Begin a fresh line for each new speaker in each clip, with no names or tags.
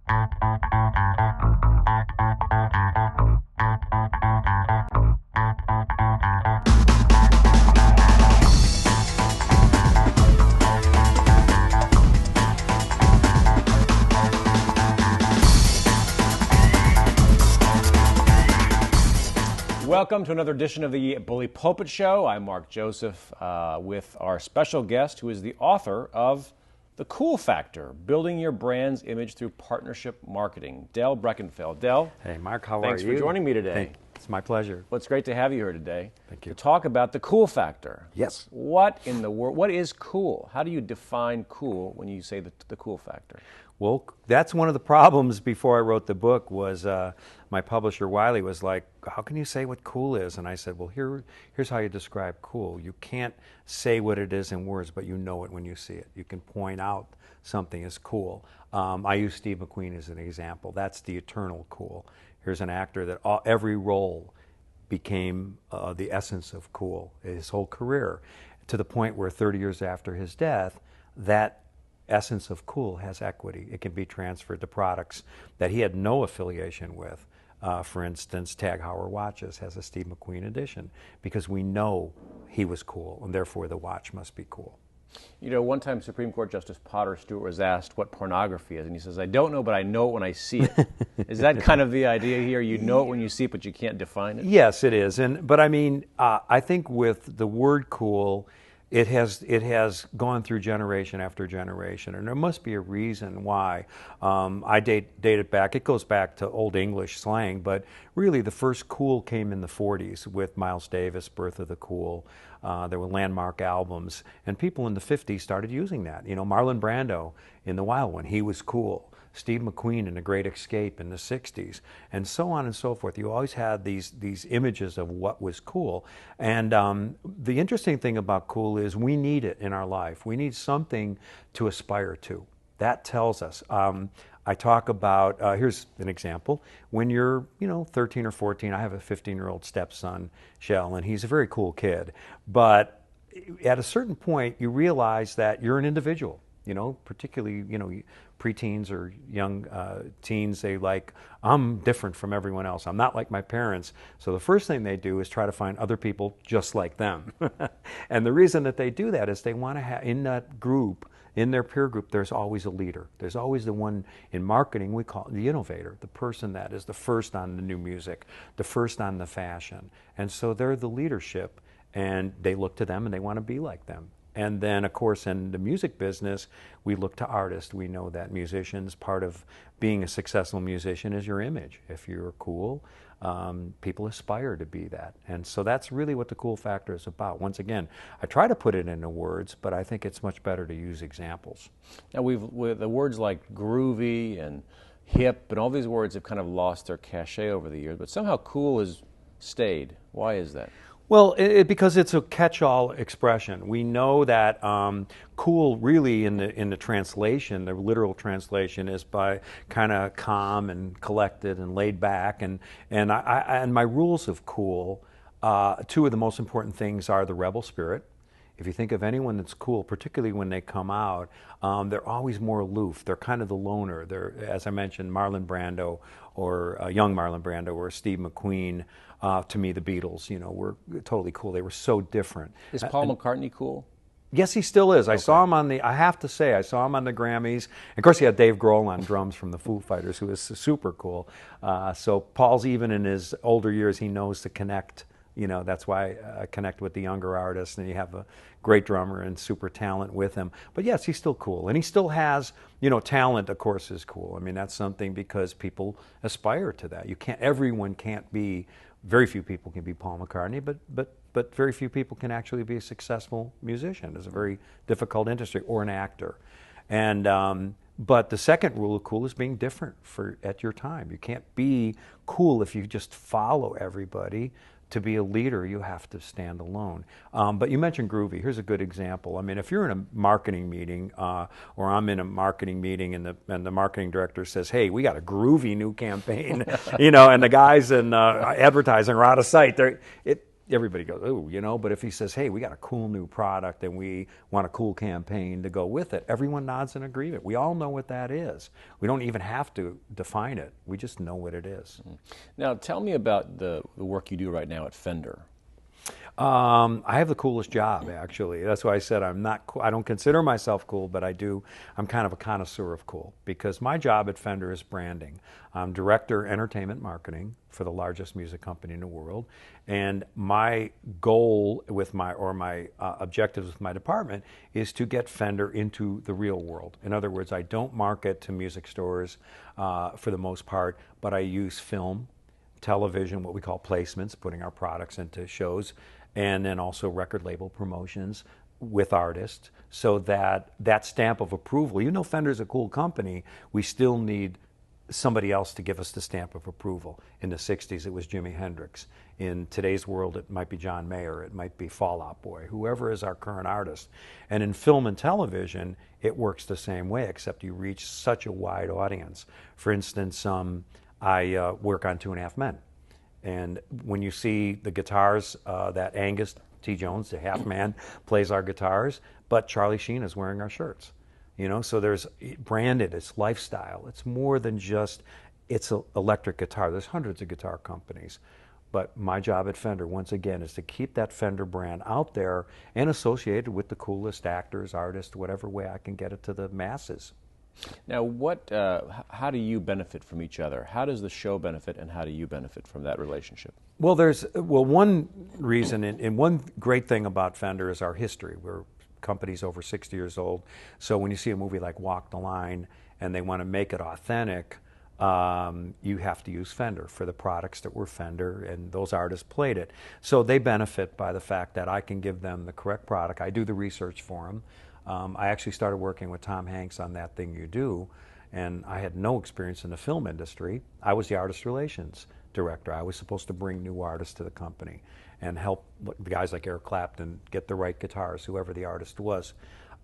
Welcome to another edition of the Bully Pulpit Show. I'm Mark Joseph with our special guest who is the author of The Cool Factor, Building Your Brand's Image Through Partnership Marketing, Del Breckenfeld. Del,
hey Mark, how are you?
Thanks for joining me today.
It's my pleasure.
Well, it's great to have you here today.
Thank you.
To talk about the cool factor.
Yes.
What in the world, what is cool? How do you define cool when you say the cool factor?
Well, that's one of the problems before I wrote the book was my publisher, Wiley, was like, how can you say what cool is? And I said, well, here's how you describe cool. You can't say what it is in words, but you know it when you see it. You can point out something as cool. I use Steve McQueen as an example. That's the eternal cool. Here's an actor that every role became the essence of cool his whole career, to the point where 30 years after his death, that essence of cool has equity. It can be transferred to products that he had no affiliation with. For instance, Tag Heuer watches has a Steve McQueen edition because we know he was cool, and therefore the watch must be cool.
You know, one time Supreme Court Justice Potter Stewart was asked what pornography is, and he says, I don't know, but I know it when I see it. Is that kind of the idea here? You know it when you see it, but you can't define it?
Yes, it is. But I mean, I think with the word cool, it has gone through generation after generation, and there must be a reason why. I date it back. It goes back to Old English slang, but really the first cool came in the 40s with Miles Davis, Birth of the Cool. There were landmark albums, and people in the 50s started using that. You know, Marlon Brando in The Wild One, he was cool. Steve McQueen in The Great Escape in the 60s, and so on and so forth. You always had these images of what was cool. And the interesting thing about cool is we need it in our life. We need something to aspire to. That tells us. I talk about, here's an example. When you're, 13 or 14, I have a 15-year-old stepson, Shell, and he's a very cool kid. But at a certain point, you realize that you're an individual. Particularly, preteens or young teens, I'm different from everyone else. I'm not like my parents. So the first thing they do is try to find other people just like them. And the reason that they do that is they want to have, in that group, in their peer group, there's always a leader. There's always the one in marketing, we call it the innovator, the person that is the first on the new music, the first on the fashion. And so they're the leadership, and they look to them and they want to be like them. And then, of course, in the music business, we look to artists. We know that musicians, part of being a successful musician is your image. If you're cool, people aspire to be that. And so that's really what the cool factor is about. Once again, I try to put it into words, but I think it's much better to use examples.
Now, with the words like groovy and hip and all these words have kind of lost their cachet over the years, but somehow cool has stayed. Why is that?
Well, because it's a catch-all expression. We know that cool really in the translation, the literal translation is by kind of calm and collected and laid back. And my rules of cool, two of the most important things are the rebel spirit. If you think of anyone that's cool, particularly when they come out, they're always more aloof. They're kind of the loner. They're, as I mentioned, Marlon Brando or young Marlon Brando or Steve McQueen. To me, the Beatles, were totally cool. They were so different.
Is Paul McCartney cool?
Yes, he still is.
Okay.
I saw him I have to say, I saw him on the Grammys. Of course, he had Dave Grohl on drums from the Foo Fighters, who was super cool. So Paul's, even in his older years, he knows to connect. That's why I connect with the younger artists, and you have a great drummer and super talent with him. But yes, he's still cool. And he still has, talent, of course, is cool. I mean, that's something because people aspire to that. Everyone can't be, very few people can be Paul McCartney, but very few people can actually be a successful musician. It's a very difficult industry, or an actor. And but the second rule of cool is being different at your time. You can't be cool if you just follow everybody. To be a leader, you have to stand alone. But you mentioned groovy. Here's a good example. I mean, if you're in a marketing meeting, or I'm in a marketing meeting, and the marketing director says, "Hey, we got a groovy new campaign," and the guys in advertising are out of sight. everybody goes, oh, you know, but if he says, hey, we got a cool new product and we want a cool campaign to go with it, everyone nods in agreement. We all know what that is. We don't even have to define it. We just know what it is.
Now, tell me about the work you do right now at Fender.
I have the coolest job, actually. That's why I said I'm not cool. I don't consider myself cool, but I do. I'm kind of a connoisseur of cool because my job at Fender is branding. I'm director entertainment marketing for the largest music company in the world, and my goal with my objectives with my department is to get Fender into the real world. In other words, I don't market to music stores for the most part, but I use film, television, what we call placements, putting our products into shows, and then also record label promotions with artists, so that that stamp of approval, even though Fender's a cool company, we still need somebody else to give us the stamp of approval. In the 60s, it was Jimi Hendrix. In today's world, it might be John Mayer, it might be Fall Out Boy, whoever is our current artist. And in film and television, it works the same way, except you reach such a wide audience. For instance, I work on 2.5 Men. And when you see the guitars that Angus T. Jones, the half man, plays our guitars, but Charlie Sheen is wearing our shirts. You know, so there's branded, it's lifestyle. It's more than just, it's an electric guitar. There's hundreds of guitar companies. But my job at Fender, once again, is to keep that Fender brand out there and associated with the coolest actors, artists, whatever way I can get it to the masses.
Now, how do you benefit from each other? How does the show benefit, and how do you benefit from that relationship?
Well, one reason, and one great thing about Fender is our history. We're company's over 60 years old, so when you see a movie like Walk the Line and they want to make it authentic, you have to use Fender for the products that were Fender, and those artists played it. So they benefit by the fact that I can give them the correct product. I do the research for them. I actually started working with Tom Hanks on That Thing You Do, and I had no experience in the film industry. I was the artist relations director. I was supposed to bring new artists to the company and help guys like Eric Clapton get the right guitars, whoever the artist was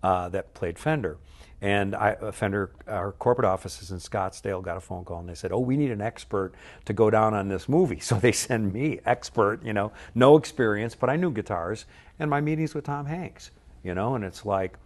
that played Fender. And Fender, our corporate offices in Scottsdale, got a phone call and they said, oh, we need an expert to go down on this movie. So they send me, expert, you know, no experience, but I knew guitars, and my meetings with Tom Hanks, you know, and it's like,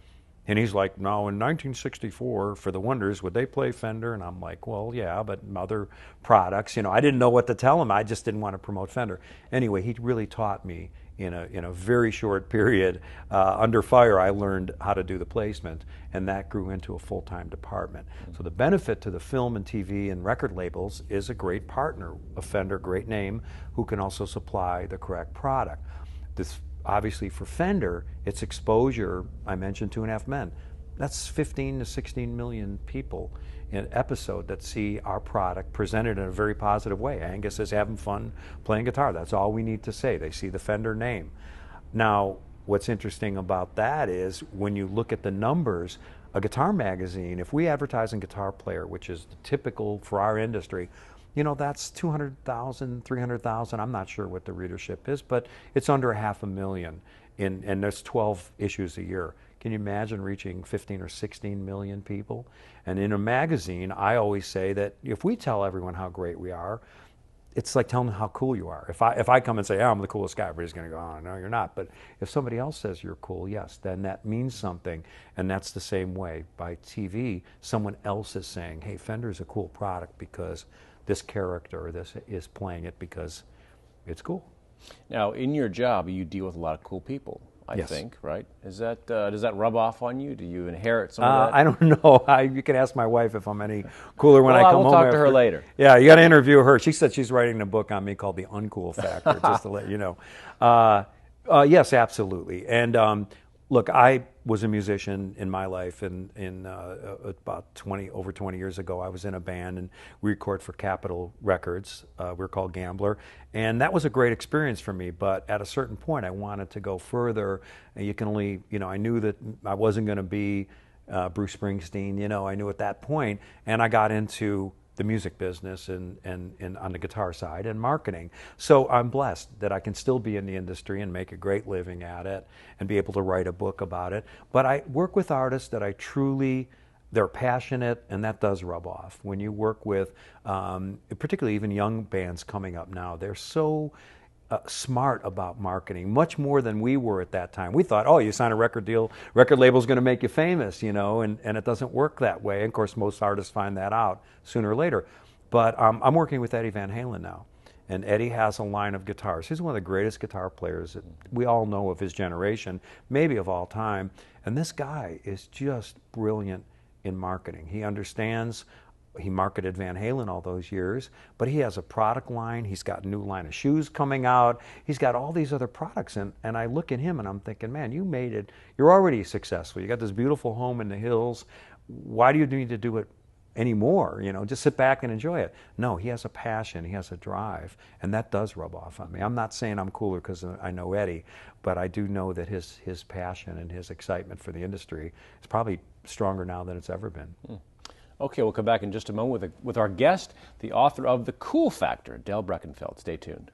and he's like, no, in 1964, for the Wonders, would they play Fender? And I'm like, well, yeah, but other products, you know, I didn't know what to tell him. I just didn't want to promote Fender. Anyway, he really taught me in a very short period. Under fire, I learned how to do the placement, and that grew into a full-time department. So the benefit to the film and TV and record labels is a great partner, a Fender, great name, who can also supply the correct product. This, obviously, for Fender, its exposure, I mentioned 2.5 Men. That's 15 to 16 million people in an episode that see our product presented in a very positive way. Angus is having fun playing guitar. That's all we need to say. They see the Fender name. Now, what's interesting about that is when you look at the numbers, a guitar magazine, if we advertise in Guitar Player, which is typical for our industry, you know, that's 200,000, 300,000. I'm not sure what the readership is, but it's under 500,000, and there's 12 issues a year. Can you imagine reaching 15 or 16 million people? And in a magazine, I always say that if we tell everyone how great we are, it's like telling them how cool you are. If I come and say, oh, I'm the coolest guy, everybody's going to go, oh, no, you're not. But if somebody else says you're cool, yes, then that means something. And that's the same way. By TV, someone else is saying, hey, Fender's a cool product because this character or this is playing it because it's cool.
Now, in your job, you deal with a lot of cool people, I think, right? Is that does that rub off on you? Do you inherit some of that?
I don't know. You can ask my wife if I'm any cooler when I come home.
We'll talk to her later.
Yeah, you got to interview her. She said she's writing a book on me called The Uncool Factor, just to let you know. Yes, absolutely. And look, I was a musician in my life, and about over 20 years ago, I was in a band and we recorded for Capitol Records. We were called Gambler, and that was a great experience for me. But at a certain point, I wanted to go further. And you can only, you know, I knew that I wasn't going to be Bruce Springsteen. You know, I knew at that point, and I got into the music business and on the guitar side and marketing. So I'm blessed that I can still be in the industry and make a great living at it and be able to write a book about it. But I work with artists that I truly, they're passionate, and that does rub off. When you work with, particularly even young bands coming up now, they're so smart about marketing, much more than we were at that time. We thought, oh, you sign a record deal, record label's going to make you famous, you know, and it doesn't work that way. And of course, most artists find that out sooner or later. But I'm working with Eddie Van Halen now. And Eddie has a line of guitars. He's one of the greatest guitar players that we all know of his generation, maybe of all time. And this guy is just brilliant in marketing. He understands. He marketed Van Halen all those years, but he has a product line. He's got a new line of shoes coming out. He's got all these other products. And I look at him and I'm thinking, man, you made it. You're already successful. You got this beautiful home in the hills. Why do you need to do it anymore? You know, just sit back and enjoy it. No, he has a passion. He has a drive. And that does rub off on me. I'm not saying I'm cooler because I know Eddie, but I do know that his passion and his excitement for the industry is probably stronger now than it's ever been.
Okay, we'll come back in just a moment with our guest, the author of The Cool Factor, Del Breckenfeld. Stay tuned.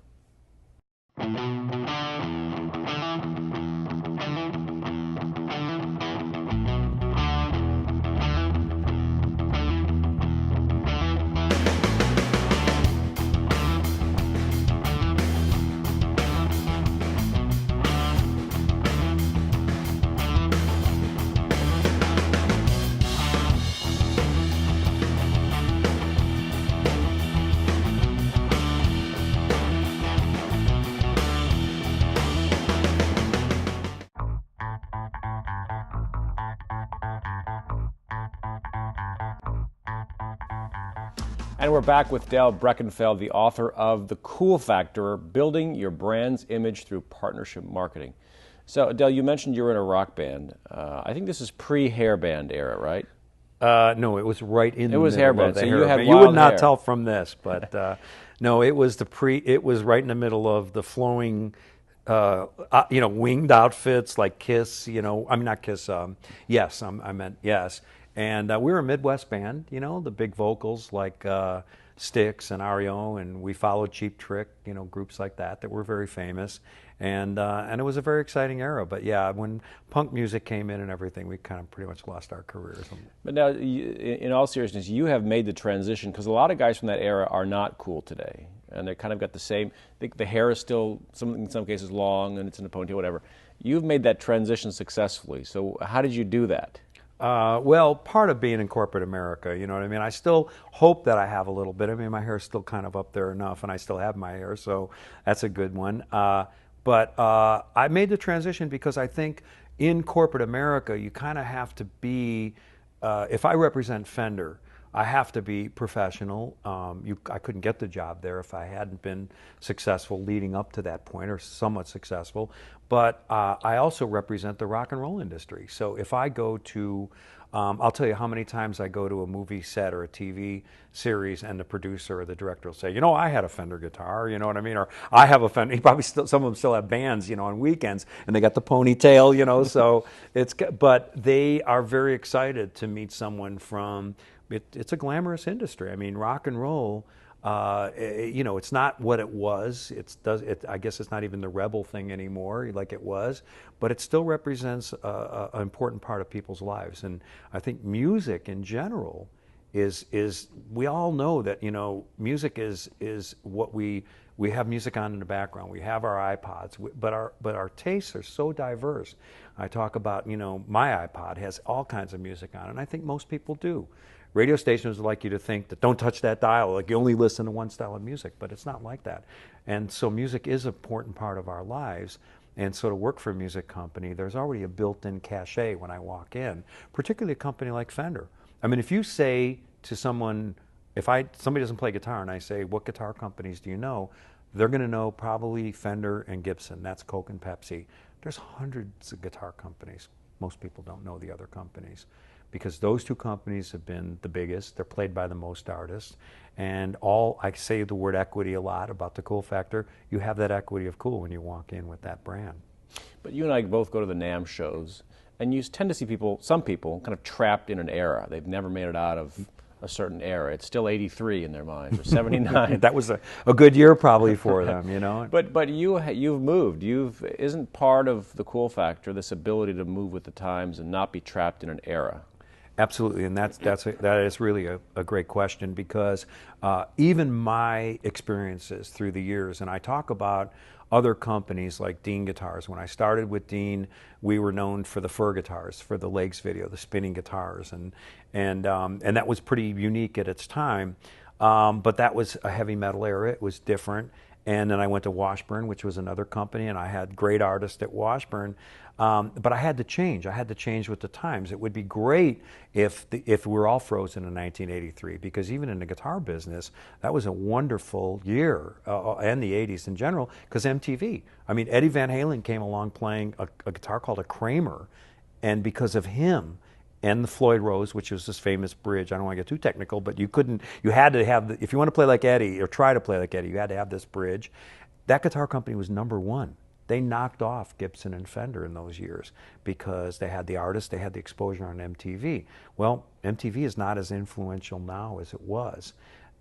And we're back with Del Breckenfeld, the author of The Cool Factor, Building Your Brand's Image Through Partnership Marketing. So, Del, you mentioned you were in a rock band. I think this is pre-hair band era, right?
No, it was right in the
middle
hair
band.
of the
So
hair
you had
band. You would not
hair.
tell from this, but no, it was it was right in the middle of the flowing, winged outfits like Kiss, I mean, not Kiss, Yes, I meant Yes. And we were a Midwest band, the big vocals like Styx and REO, and we followed Cheap Trick, groups like that were very famous. And it was a very exciting era. But yeah, when punk music came in and everything, we kind of pretty much lost our careers.
But now, in all seriousness, you have made the transition, because a lot of guys from that era are not cool today. And they kind of got the same, the hair is still, in some cases, long, and it's in a ponytail, whatever. You've made that transition successfully. So how did you do that?
Well, part of being in corporate America, you know what I mean? I still hope that I have a little bit. I mean, my hair's still kind of up there enough, and I still have my hair, so that's a good one. But I made the transition because I think in corporate America, you kind of have to be, if I represent Fender, I have to be professional. I couldn't get the job there if I hadn't been successful leading up to that point, or somewhat successful. But I also represent the rock and roll industry. So if I go to, I'll tell you how many times I go to a movie set or a TV series, and the producer or the director will say, I had a Fender guitar, you know what I mean? Or I have a Fender. Some of them still have bands, on weekends, and they got the ponytail, so but they are very excited to meet someone from, it's a glamorous industry. I mean, rock and roll, it's not what it was. I guess it's not even the rebel thing anymore like it was, but it still represents an important part of people's lives. And I think music in general is we all know that, music is what we have music on in the background. We have our iPods, but our tastes are so diverse. I talk about, my iPod has all kinds of music on it, and I think most people do. Radio stations would like you to think that don't touch that dial, like you only listen to one style of music, but it's not like that. And so music is an important part of our lives. And so to work for a music company, there's already a built-in cachet when I walk in, particularly a company like Fender. I mean, if you say to someone, somebody doesn't play guitar and I say, what guitar companies do you know? They're going to know probably Fender and Gibson. That's Coke and Pepsi. There's hundreds of guitar companies. Most people don't know the other companies, because those two companies have been the biggest. They're played by the most artists. And I say the word equity a lot about the Cool Factor. You have that equity of cool when you walk in with that brand.
But you and I both go to the NAMM shows, and you tend to see some people kind of trapped in an era. They've never made it out of a certain era. It's still 83 in their minds, or 79.
That was a good year probably for them,
But you've moved. Isn't part of the Cool Factor this ability to move with the times and not be trapped in an era?
Absolutely, and that is really a great question, because even my experiences through the years, and I talk about other companies like Dean Guitars. When I started with Dean, we were known for the fur guitars, for the Legs video, the spinning guitars, and that was pretty unique at its time. But that was a heavy metal era. It was different. And then I went to Washburn, which was another company, and I had great artists at Washburn. But I had to change. I had to change with the times. It would be great if we were all frozen in 1983, because even in the guitar business, that was a wonderful year, and the 80s in general, because MTV. I mean, Eddie Van Halen came along playing a guitar called a Kramer, and because of him, and the Floyd Rose, which was this famous bridge. I don't want to get too technical, but you had to have, if you want to play like Eddie, or try to play like Eddie, you had to have this bridge. That guitar company was #1. They knocked off Gibson and Fender in those years because they had the artists, they had the exposure on MTV. Well, MTV is not as influential now as it was,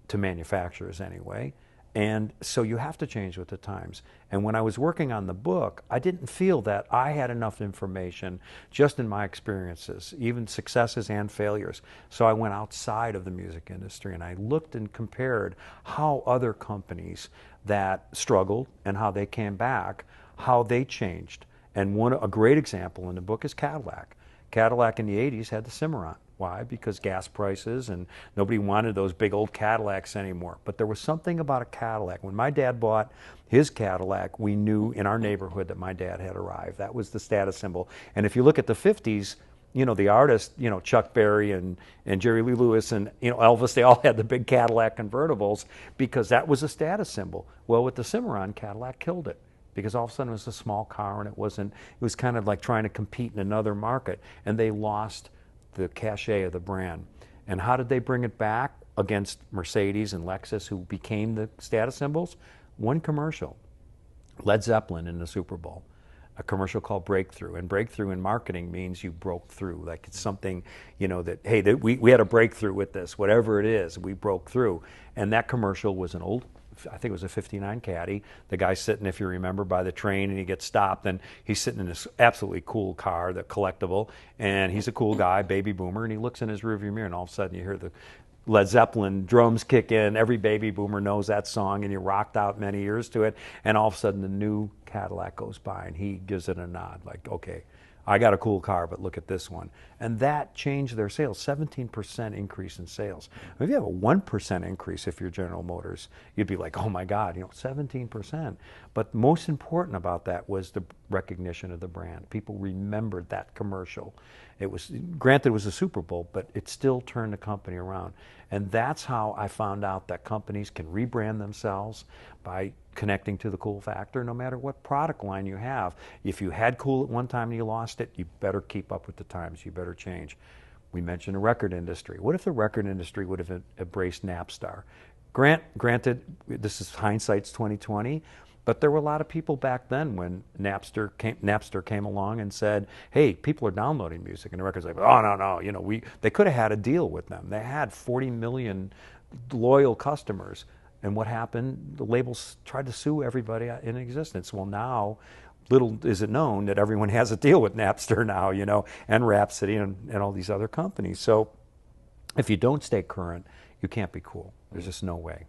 to manufacturers anyway. And so you have to change with the times. And when I was working on the book, I didn't feel that I had enough information just in my experiences, even successes and failures. So I went outside of the music industry and I looked and compared how other companies that struggled and how they came back, how they changed. And a great example in the book is Cadillac. Cadillac in the 80s had the Cimarron. Why? Because gas prices, and nobody wanted those big old Cadillacs anymore. But there was something about a Cadillac. When my dad bought his Cadillac, we knew in our neighborhood that my dad had arrived. That was the status symbol. And if you look at the 50s, the artists, Chuck Berry and Jerry Lee Lewis and, Elvis, they all had the big Cadillac convertibles because that was a status symbol. Well, with the Cimarron, Cadillac killed it, because all of a sudden it was a small car and it was kind of like trying to compete in another market, and they lost the cachet of the brand. And how did they bring it back against Mercedes and Lexus, who became the status symbols? One commercial, Led Zeppelin in the Super Bowl, a commercial called Breakthrough. And breakthrough in marketing means you broke through. Like it's something, that, hey, we had a breakthrough with this, whatever it is, we broke through. And that commercial was an old, I think it was a 59 Caddy. The guy's sitting, if you remember, by the train, and he gets stopped, and he's sitting in this absolutely cool car, the collectible, and he's a cool guy, baby boomer, and he looks in his rearview mirror, and all of a sudden you hear the Led Zeppelin drums kick in. Every baby boomer knows that song, and you rocked out many years to it, and all of a sudden the new Cadillac goes by, and he gives it a nod, like, okay, I got a cool car, but look at this one. And that changed their sales, 17% increase in sales. If you have a 1% increase, if you're General Motors, you'd be like, oh my God, 17%. But most important about that was the recognition of the brand. People remembered that commercial. It was, granted it was a Super Bowl, but it still turned the company around. And that's how I found out that companies can rebrand themselves by connecting to the cool factor, no matter what product line you have. If you had cool at one time and you lost it, you better keep up with the times. You better change. We mentioned the record industry. What if the record industry would have embraced Napstar? Granted, this is hindsight's 2020, but there were a lot of people back then when Napster came along and said, hey, people are downloading music. And the record's like, oh, no. They could have had a deal with them. They had 40 million loyal customers. And what happened? The labels tried to sue everybody in existence. Well, now, little is it known that everyone has a deal with Napster now, and Rhapsody and all these other companies. So if you don't stay current, you can't be cool. There's just no way.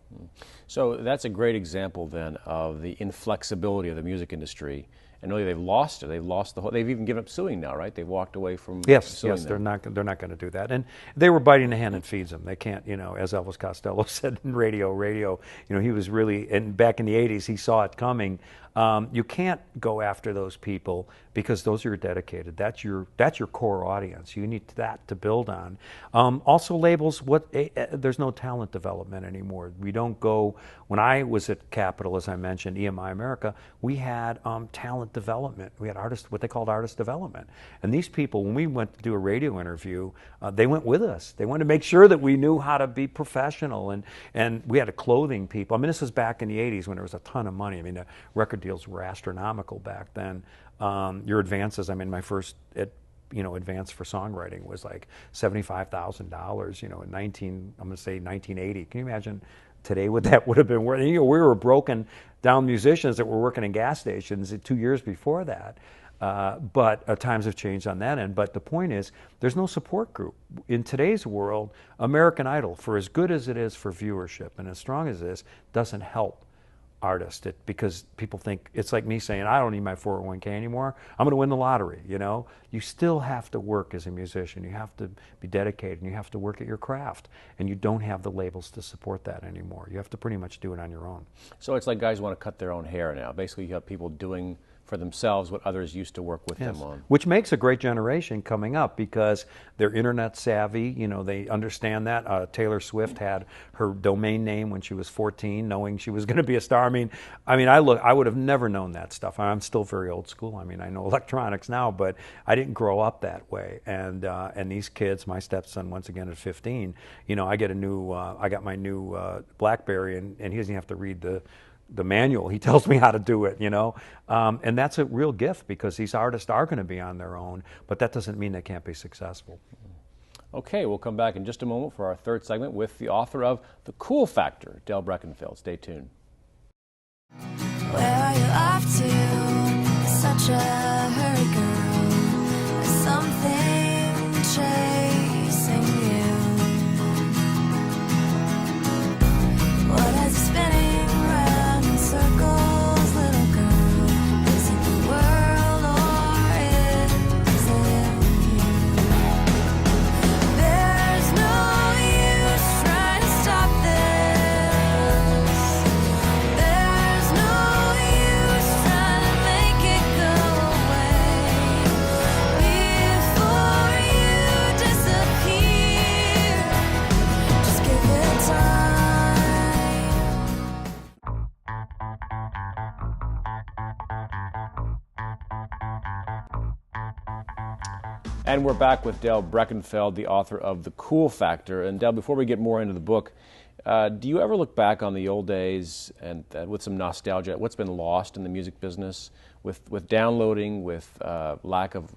So that's a great example then of the inflexibility of the music industry. And really, they've lost it. They've lost the whole. They've even given up suing now, right? They've walked away from suing them.
They're not going to do that. And they were biting the hand that feeds them. They can't, as Elvis Costello said in radio. He was really, and back in the '80s, he saw it coming. You can't go after those people because those are your dedicated. That's your core audience. You need that to build on. Also, labels. There's no talent development anymore. We don't go. When I was at Capitol, as I mentioned, EMI America, we had talent development. We had what they called artist development. And these people, when we went to do a radio interview, they went with us. They wanted to make sure that we knew how to be professional. And we had a clothing people. I mean, this was back in the '80s when there was a ton of money. I mean, the record deals were astronomical back then. Your advances, my first advance for songwriting was like $75,000, in I'm going to say 1980. Can you imagine today what that would have been worth? We were broken down musicians that were working in gas stations 2 years before that. But times have changed on that end. But the point is, there's no support group. In today's world, American Idol, for as good as it is for viewership and as strong as it is, doesn't help artist, because people think it's like me saying, I don't need my 401k anymore, I'm going to win the lottery. You still have to work as a musician. You have to be dedicated, and you have to work at your craft, and you don't have the labels to support that anymore. You have to pretty much do it on your own.
So it's like guys want to cut their own hair now. Basically, you have people doing for themselves what others used to work with them on.
Which makes a great generation coming up, because they're internet savvy. They understand that. Taylor Swift had her domain name when she was 14, knowing she was going to be a star. I would have never known that stuff. I'm still very old school. I know electronics now, but I didn't grow up that way. And these kids, my stepson, once again at 15, I got my new BlackBerry, and he doesn't have to read the manual. He tells me how to do it, and that's a real gift, because these artists are going to be on their own, but that doesn't mean they can't be successful.
Okay, we'll come back in just a moment for our third segment with the author of The Cool Factor, Del Breckenfeld. Stay tuned.
Where are you off to? Such a hurry, girl. There's something chasing you. What has you spinning round in circles, little girl? Is it the world, or is it you? There's no use trying to stop this. There's no use trying to make it go away before you disappear. Just give it time.
And we're back with Del Breckenfeld, the author of The Cool Factor. And Del, before we get more into the book, do you ever look back on the old days and with some nostalgia, what's been lost in the music business, with downloading, with lack of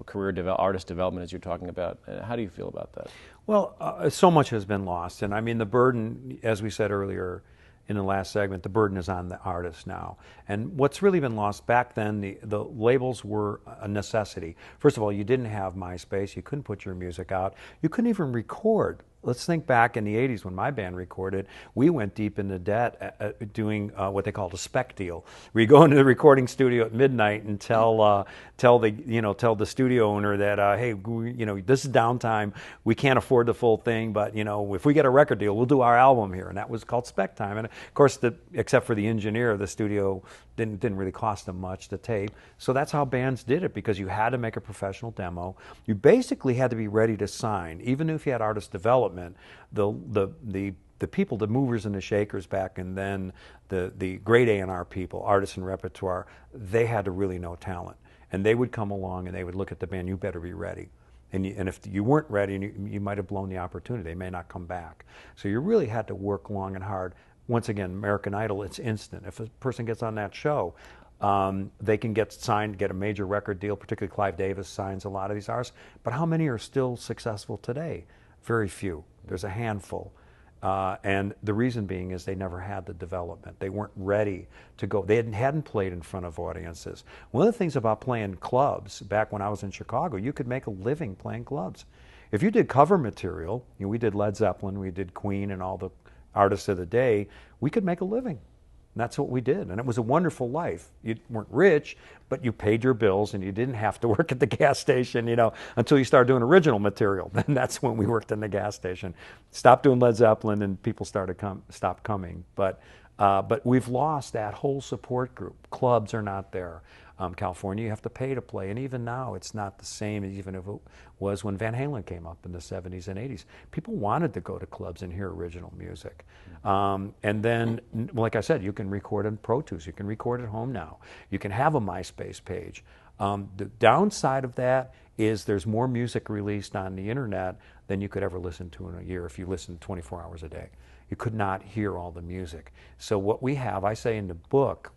artist development, as you're talking about? How do you feel about that?
Well, so much has been lost. And the burden, as we said earlier in the last segment, the burden is on the artist now. And what's really been lost back then, the labels were a necessity. First of all, you didn't have MySpace. You couldn't put your music out. You couldn't even record. Let's think back in the 80s when my band recorded. We went deep into debt doing what they called a spec deal. We go into the recording studio at midnight and tell the studio owner that hey, this is downtime. We can't afford the full thing, but if we get a record deal, we'll do our album here. And that was called spec time. And of course, except for the engineer, the studio didn't really cost them much to tape. So that's how bands did it, because you had to make a professional demo. You basically had to be ready to sign, even if you had artist development. The people, the movers and the shakers back, and then the great A&R people, artists and repertoire, they had to really know talent, and they would come along and they would look at the band. You better be ready, and if you weren't ready, you might have blown the opportunity. They may not come back. So you really had to work long and hard. Once again, American Idol, it's instant. If a person gets on that show, they can get signed, get a major record deal. Particularly Clive Davis signs a lot of these artists. But how many are still successful today? Very few. There's a handful. And the reason being is they never had the development. They weren't ready to go. They hadn't played in front of audiences. One of the things about playing clubs, back when I was in Chicago, you could make a living playing clubs. If you did cover material, we did Led Zeppelin, we did Queen and all the artists of the day, we could make a living. And that's what we did. And it was a wonderful life. You weren't rich, but you paid your bills, and you didn't have to work at the gas station, until you started doing original material. Then that's when we worked in the gas station. Stopped doing Led Zeppelin, and people stopped coming. But we've lost that whole support group. Clubs are not there. California, you have to pay to play. And even now, it's not the same as even if it was when Van Halen came up in the 70s and 80s. People wanted to go to clubs and hear original music. And then, like I said, you can record in Pro Tools. You can record at home now. You can have a MySpace page. The downside of that is there's more music released on the internet than you could ever listen to in a year if you listened 24 hours a day. You could not hear all the music. So what we have, I say in the book,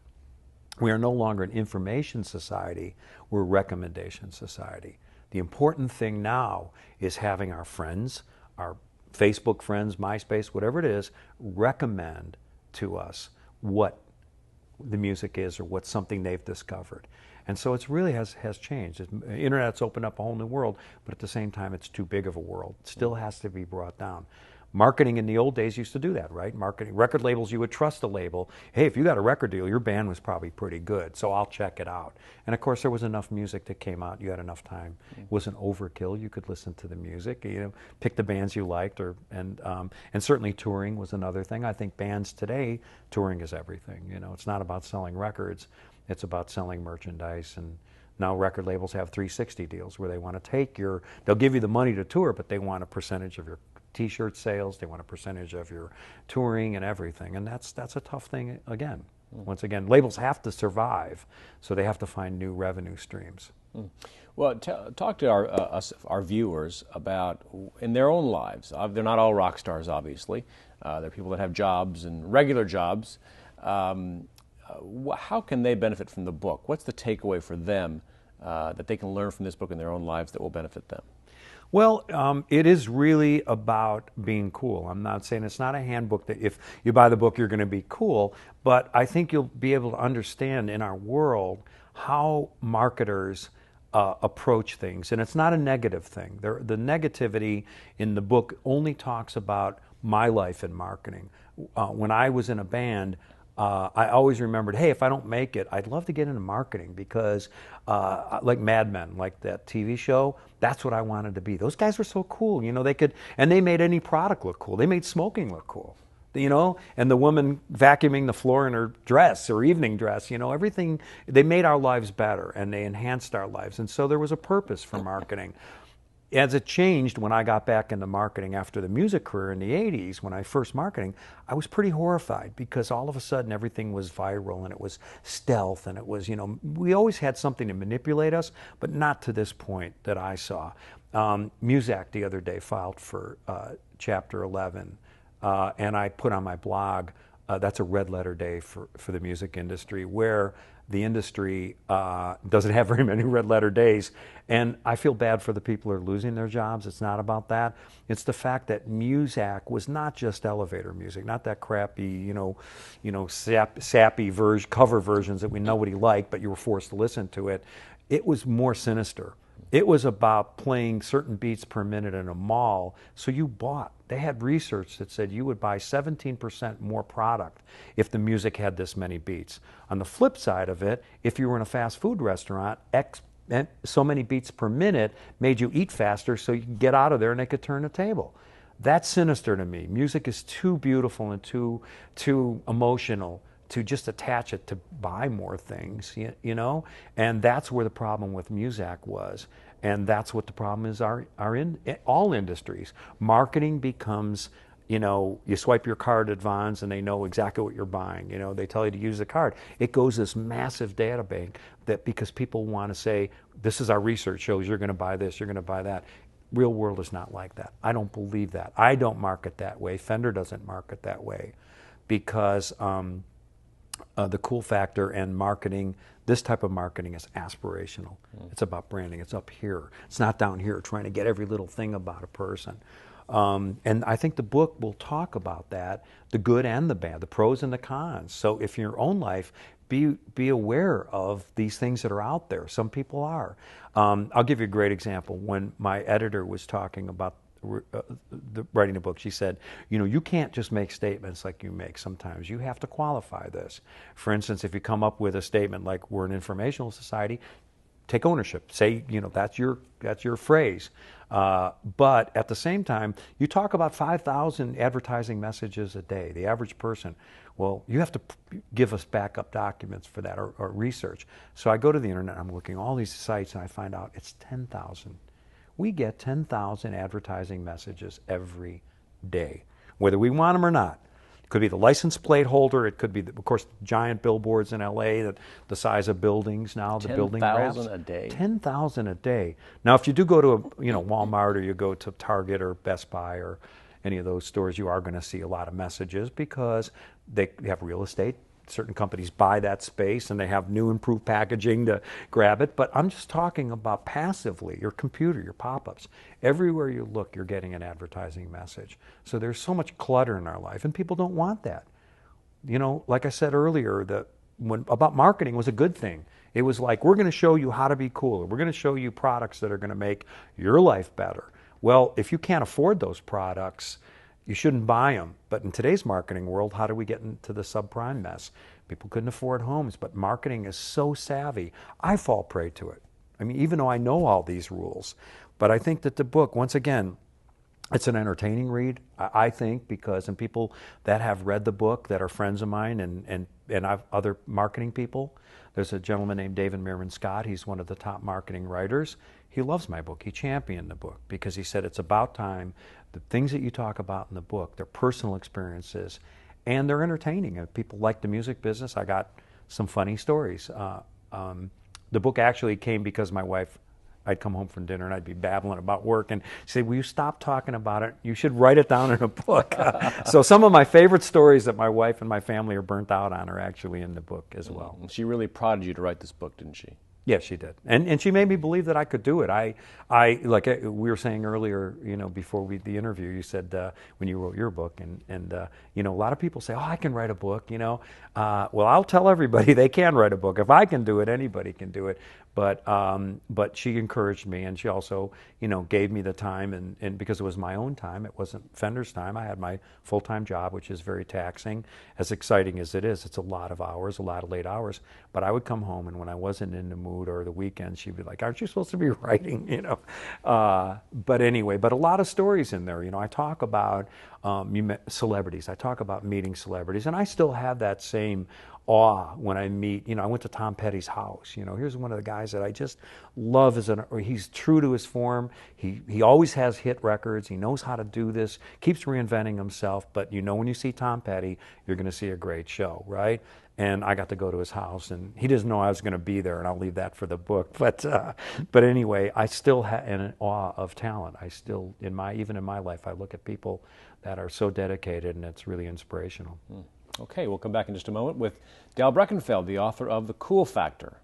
we are no longer an information society, we're a recommendation society. The important thing now is having our friends, our Facebook friends, MySpace, whatever it is, recommend to us what the music is or what's something they've discovered. And so it really has changed. The internet's opened up a whole new world, but at the same time, it's too big of a world. It still has to be brought down. Marketing in the old days used to do that, right? Marketing, record labels, you would trust a label. Hey, if you got a record deal, your band was probably pretty good, so I'll check it out. And of course, there was enough music that came out. You had enough time. It wasn't overkill. You could listen to the music, pick the bands you liked, and certainly touring was another thing. I think bands today, touring is everything. It's not about selling records. It's about selling merchandise. And now record labels have 360 deals where they want to they'll give you the money to tour, but they want a percentage of your T-shirt sales, they want a percentage of your touring and everything, and that's a tough thing again. Once again, labels have to survive, so they have to find new revenue streams.
Well, talk to our viewers about in their own lives. They're not all rock stars, obviously. They're people that have jobs and regular jobs. How can they benefit from the book? What's the takeaway for them that they can learn from this book in their own lives that will benefit them?
Well, it is really about being cool. I'm not saying it's not a handbook that if you buy the book, you're going to be cool, but I think you'll be able to understand in our world how marketers approach things. And it's not a negative thing. The negativity in the book only talks about my life in marketing. When I was in a band, I always remembered, hey, if I don't make it, I'd love to get into marketing because, like Mad Men, like that TV show, that's what I wanted to be. Those guys were so cool, and they made any product look cool. They made smoking look cool, and the woman vacuuming the floor in her dress, or evening dress, everything. They made our lives better and they enhanced our lives. And so there was a purpose for marketing. As it changed when I got back into marketing after the music career in the 80s, when I first marketing, I was pretty horrified because all of a sudden everything was viral and it was stealth and it was, we always had something to manipulate us, but not to this point that I saw. Muzak the other day filed for Chapter 11, and I put on my blog, that's a red letter day for the music industry, where the industry doesn't have very many red letter days. And I feel bad for the people who are losing their jobs. It's not about that. It's the fact that Muzak was not just elevator music, not that crappy, sappy cover versions that nobody liked, but you were forced to listen to it. It was more sinister. It was about playing certain beats per minute in a mall, so you bought. They had research that said you would buy 17% more product if the music had this many beats. On the flip side of it, if you were in a fast food restaurant, so many beats per minute made you eat faster so you could get out of there and they could turn the table. That's sinister to me. Music is too beautiful and too emotional to just attach it to buy more things, and that's where the problem with Muzak was, and that's what the problem is in all industries. Marketing becomes, you swipe your card at Vons and they know exactly what you're buying. They tell you to use the card. It goes this massive data bank that because people want to say, this is our research shows you're going to buy this, you're going to buy that. Real world is not like that. I don't believe that. I don't market that way. Fender doesn't market that way because the cool factor and marketing, this type of marketing is aspirational. It's about branding. It's up here. It's not down here trying to get every little thing about a person. And I think the book will talk about that, the good and the bad, the pros and the cons. So if in your own life, be aware of these things that are out there. Some people are. I'll give you a great example. When my editor was talking about writing the book, she said, you can't just make statements like you make sometimes. You have to qualify this. For instance, if you come up with a statement like we're an informational society, take ownership. Say, that's your phrase. But at the same time, you talk about 5,000 advertising messages a day, the average person. Well, you have to give us backup documents for that or research. So I go to the internet, I'm looking at all these sites, and I find out it's 10,000. We get 10,000 advertising messages every day, whether we want them or not. It could be the license plate holder. It could be, of course, giant billboards in L.A. that the size of buildings now. The building
10,000 a day.
10,000 a day. Now, if you do go to Walmart or you go to Target or Best Buy or any of those stores, you are going to see a lot of messages because they have real estate. Certain companies buy that space and they have new improved packaging to grab it. But I'm just talking about passively, your computer, your pop-ups. Everywhere you look, you're getting an advertising message. So there's so much clutter in our life, and people don't want that. Like I said earlier, about marketing was a good thing. It was like, we're going to show you how to be cooler. We're going to show you products that are going to make your life better. Well, if you can't afford those products, you shouldn't buy them. But in today's marketing world, how do we get into the subprime mess? People couldn't afford homes, but marketing is so savvy. I fall prey to it. I mean, even though I know all these rules, but I think that the book, once again, it's an entertaining read, I think, because, and people that have read the book that are friends of mine and I've other marketing people. There's a gentleman named David Meerman Scott. He's one of the top marketing writers. He loves my book. He championed the book because he said it's about time. The things that you talk about in the book, they're personal experiences, and they're entertaining. If people like the music business, I got some funny stories. The book actually came because my wife, I'd come home from dinner and I'd be babbling about work, and she'd say, will you stop talking about it? You should write it down in a book. So some of my favorite stories that my wife and my family are burnt out on are actually in the book as well.
She really prodded you to write this book, didn't she?
Yes, she did, and she made me believe that I could do it. I like we were saying earlier, before the interview, you said when you wrote your book, and a lot of people say, oh, I can write a book, well, I'll tell everybody they can write a book. If I can do it, anybody can do it. But she encouraged me, and she also, gave me the time, and because it was my own time, it wasn't Fender's time. I had my full-time job, which is very taxing, as exciting as it is. It's a lot of hours, a lot of late hours. But I would come home, and when I wasn't in the mood or the weekend, she'd be like, aren't you supposed to be writing, But anyway, but a lot of stories in there. I talk about celebrities. I talk about meeting celebrities, and I still have that same awe when I meet, I went to Tom Petty's house. Here's one of the guys that I just love. He's true to his form. He always has hit records. He knows how to do this, keeps reinventing himself. But when you see Tom Petty, you're going to see a great show, right? And I got to go to his house, and he doesn't know I was going to be there, and I'll leave that for the book. But anyway, I still have an awe of talent. I still, even in my life, I look at people that are so dedicated, and it's really inspirational.
Okay, we'll come back in just a moment with Dale Breckenfeld, the author of The Cool Factor.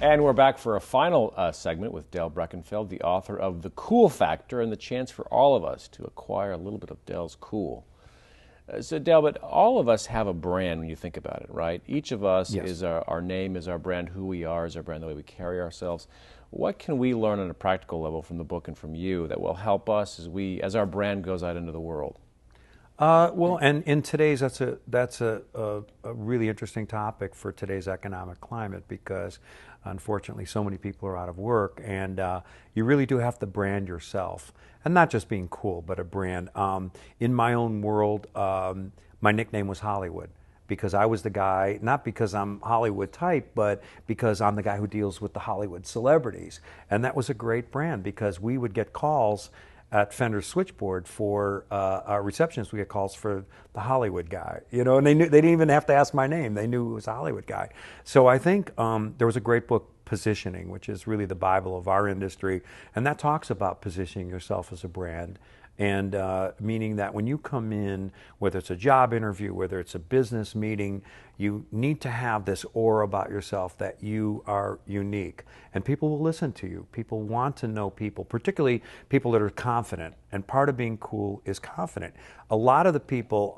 And we're back for a final segment with Dale Breckenfeld, the author of The Cool Factor, and the chance for all of us to acquire a little bit of Dale's cool. So Dale, but all of us have a brand when you think about it, right? Each of us
Yes.
is our name is our brand, who we are is our brand, the way we carry ourselves. What can we learn on a practical level from the book and from you that will help us as our brand goes out into the world?
Well, and in today's, that's a really interesting topic for today's economic climate, because unfortunately so many people are out of work, and you really do have to brand yourself, and not just being cool, but a brand. In my own world, my nickname was Hollywood, because I was the guy, not because I'm Hollywood type, but because I'm the guy who deals with the Hollywood celebrities. And that was a great brand, because we would get calls at Fender's switchboard for our receptionists. We get calls for the Hollywood guy, and they didn't even have to ask my name. They knew it was a Hollywood guy. So I think there was a great book, Positioning, which is really the Bible of our industry, and that talks about positioning yourself as a brand. And meaning that when you come in, whether it's a job interview, whether it's a business meeting, you need to have this aura about yourself that you are unique. And people will listen to you. People want to know people, particularly people that are confident. And part of being cool is confident. A lot of the people,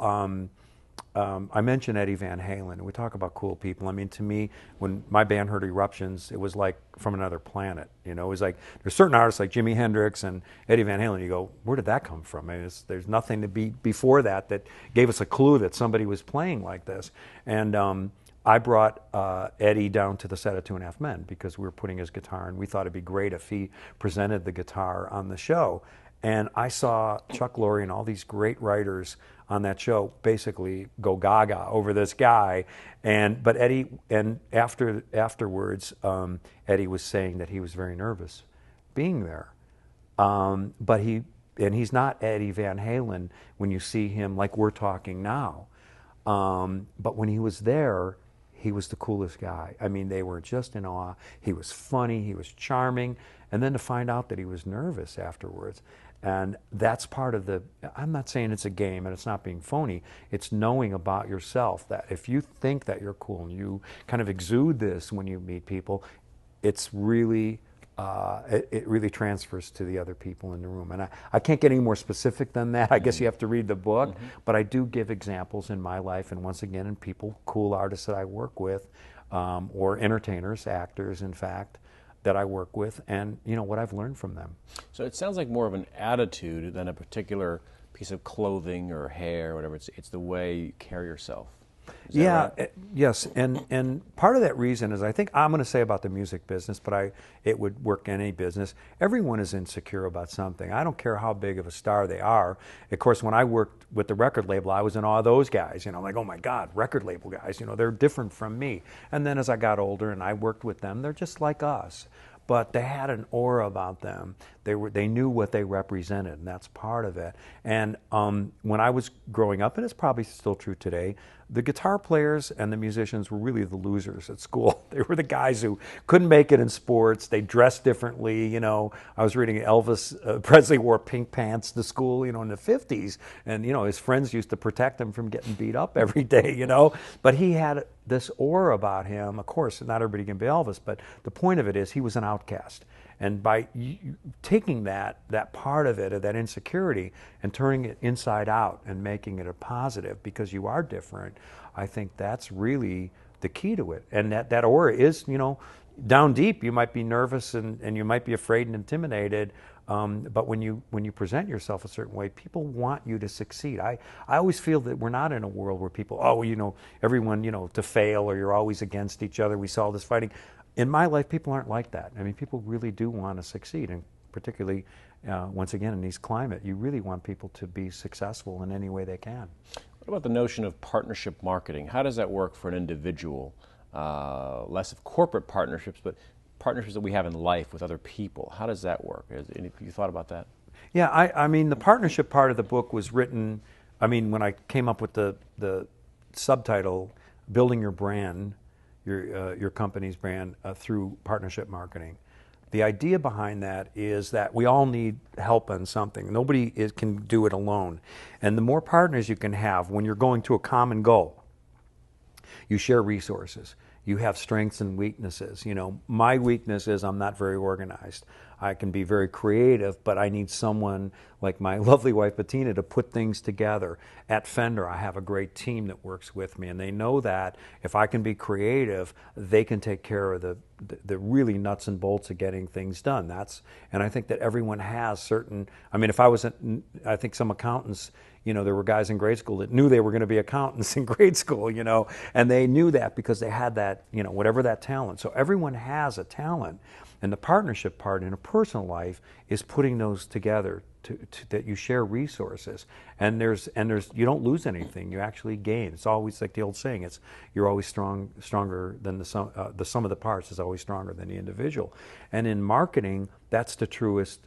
I mentioned Eddie Van Halen, and we talk about cool people. I mean, to me, when my band heard Eruptions, it was like from another planet. It was like, there's certain artists like Jimi Hendrix and Eddie Van Halen, you go, where did that come from? I mean, there's nothing to be before that gave us a clue that somebody was playing like this. And I brought Eddie down to the set of 2.5 Men because we were putting his guitar, and we thought it'd be great if he presented the guitar on the show. And I saw Chuck Lorre and all these great writers on that show basically go gaga over this guy. But Eddie, and afterwards, Eddie was saying that he was very nervous being there. But he's not Eddie Van Halen when you see him like we're talking now. But when he was there, he was the coolest guy. I mean, they were just in awe. He was funny, he was charming, and then to find out that he was nervous afterwards. And that's part of I'm not saying it's a game and it's not being phony, it's knowing about yourself that if you think that you're cool and you kind of exude this when you meet people, it's really, it really transfers to the other people in the room. And I can't get any more specific than that. I guess you have to read the book, but I do give examples in my life and once again in people, cool artists that I work with, or entertainers, actors in fact, that I work with, and what I've learned from them.
So it sounds like more of an attitude than a particular piece of clothing or hair or whatever. It's the way you carry yourself. Is that right?
Yes, and part of that reason is I think I'm going to say about the music business, but it would work in any business. Everyone is insecure about something. I don't care how big of a star they are. Of course, when I worked with the record label, I was in awe of those guys. Like, oh my God, record label guys. They're different from me. And then as I got older and I worked with them, they're just like us. But they had an aura about them. They knew what they represented, and that's part of it. And when I was growing up, and it's probably still true today, the guitar players and the musicians were really the losers at school. They were the guys who couldn't make it in sports. They dressed differently. I was reading Elvis Presley wore pink pants to school, in the 50s, and his friends used to protect him from getting beat up every day. But he had this aura about him. Of course, not everybody can be Elvis, but the point of it is he was an outcast. And by taking that part of it, of that insecurity, and turning it inside out and making it a positive because you are different, I think that's really the key to it. And that aura is, down deep, you might be nervous and you might be afraid and intimidated, but when you present yourself a certain way, people want you to succeed. I always feel that we're not in a world where people, everyone, to fail, or you're always against each other. We saw this fighting. In my life, people aren't like that. I mean, people really do want to succeed, and particularly, once again, in this climate, you really want people to be successful in any way they can.
What about the notion of partnership marketing? How does that work for an individual? Less of corporate partnerships, but partnerships that we have in life with other people. How does that work? Have you thought about that?
Yeah, I mean, the partnership part of the book was written, when I came up with the subtitle, Building Your Brand, your company's brand through partnership marketing. The idea behind that is that we all need help on something. Nobody can do it alone. And the more partners you can have when you're going to a common goal, you share resources. You have strengths and weaknesses. My weakness is I'm not very organized. I can be very creative, but I need someone like my lovely wife Bettina to put things together. At Fender, I have a great team that works with me, and they know that if I can be creative, they can take care of the really nuts and bolts of getting things done. And I think that everyone has certain. I think some accountants, there were guys in grade school that knew they were going to be accountants in grade school, and they knew that because they had that, whatever that talent. So everyone has a talent. And the partnership part in a personal life is putting those together to that you share resources. And there's you don't lose anything, you actually gain. It's always like the old saying, you're always stronger than the sum of the parts is always stronger than the individual. And in marketing, that's the truest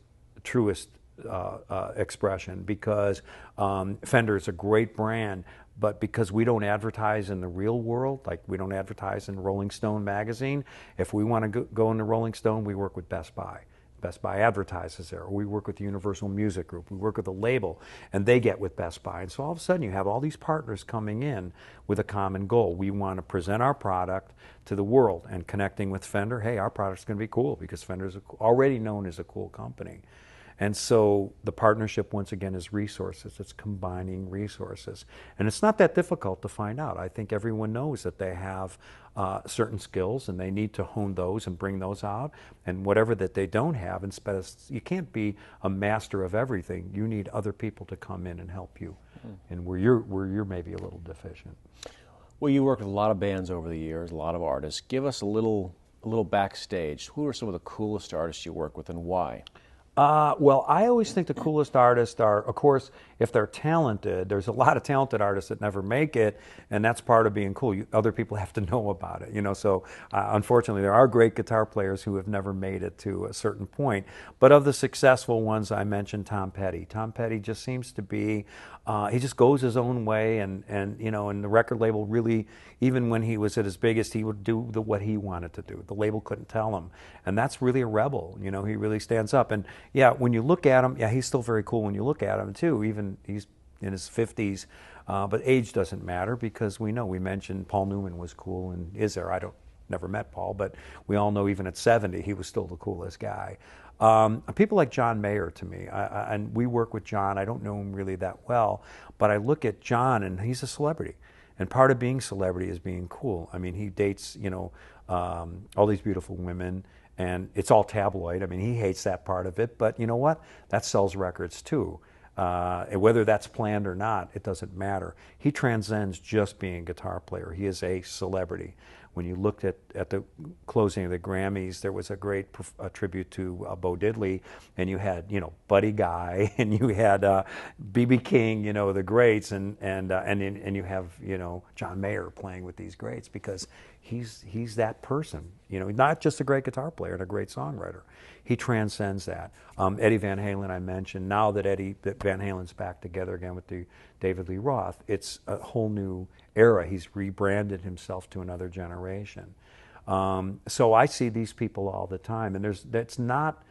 expression, because Fender is a great brand, but because we don't advertise in the real world, like we don't advertise in Rolling Stone magazine, if we want to go into Rolling Stone, we work with Best Buy. Best Buy advertises there. Or we work with the Universal Music Group. We work with a label, and they get with Best Buy. And so all of a sudden you have all these partners coming in with a common goal. We want to present our product to the world, and connecting with Fender, hey, our product's going to be cool because Fender's already known as a cool company. And so the partnership, once again, is resources. It's combining resources. And it's not that difficult to find out. I think everyone knows that they have certain skills, and they need to hone those and bring those out. And whatever that they don't have, you can't be a master of everything. You need other people to come in and help you, and where you're maybe a little deficient.
Well, you worked with a lot of bands over the years, a lot of artists. Give us a little backstage. Who are some of the coolest artists you work with, and why?
Well, I always think the coolest artists are, of course, if they're talented. There's a lot of talented artists that never make it, and that's part of being cool. Other people have to know about it, So, unfortunately, there are great guitar players who have never made it to a certain point. But of the successful ones, I mentioned Tom Petty. Tom Petty just seems to be, he just goes his own way, and the record label really, even when he was at his biggest, he would do what he wanted to do. The label couldn't tell him, and that's really a rebel. He really stands up. And yeah, when you look at him, yeah, he's still very cool when you look at him too. Even he's in his 50s, but age doesn't matter because we mentioned Paul Newman was cool and is there. Never met Paul, but we all know even at 70 he was still the coolest guy. People like John Mayer to me, and we work with John. I don't know him really that well, but I look at John and he's a celebrity. And part of being celebrity is being cool. I mean, he dates, all these beautiful women, and it's all tabloid. I mean, he hates that part of it, but you know what? That sells records too. Whether that's planned or not, it doesn't matter. He transcends just being a guitar player. He is a celebrity. When you looked at the closing of the Grammys, there was a great tribute to Bo Diddley, and you had Buddy Guy, and you had B.B. King, the greats, and you have John Mayer playing with these greats because he's that person. Not just a great guitar player and a great songwriter. He transcends that. Eddie Van Halen, I mentioned. Now that Van Halen's back together again with the David Lee Roth, it's a whole new era. He's rebranded himself to another generation. So I see these people all the time, and it's not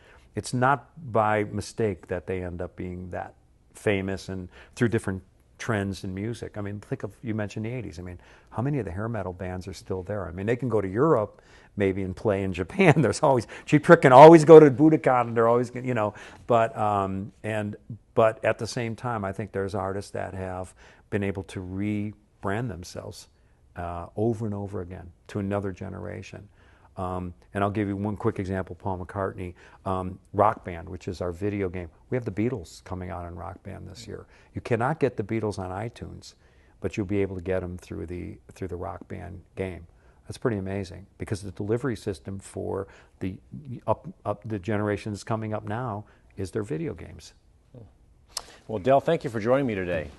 by mistake that they end up being that famous and through different trends in music. I mean, you mentioned the 80s. I mean, how many of the hair metal bands are still there? I mean, they can go to Europe maybe and play in Japan. There's always, Cheap Trick can always go to Budokan, and they're always, but at the same time, I think there's artists that have been able to rebrand themselves over and over again to another generation. And I'll give you one quick example, Paul McCartney, Rock Band, which is our video game. We have the Beatles coming out on Rock Band this year. You cannot get the Beatles on iTunes, but you'll be able to get them through the Rock Band game. That's pretty amazing because the delivery system for the generations coming up now is their video games.
Well, Del, thank you for joining me today.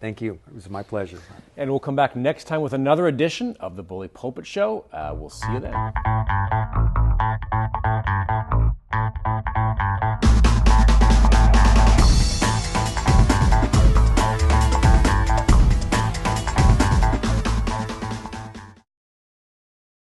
Thank you. It was my pleasure.
And we'll come back next time with another edition of the Bully Pulpit Show. We'll see you then.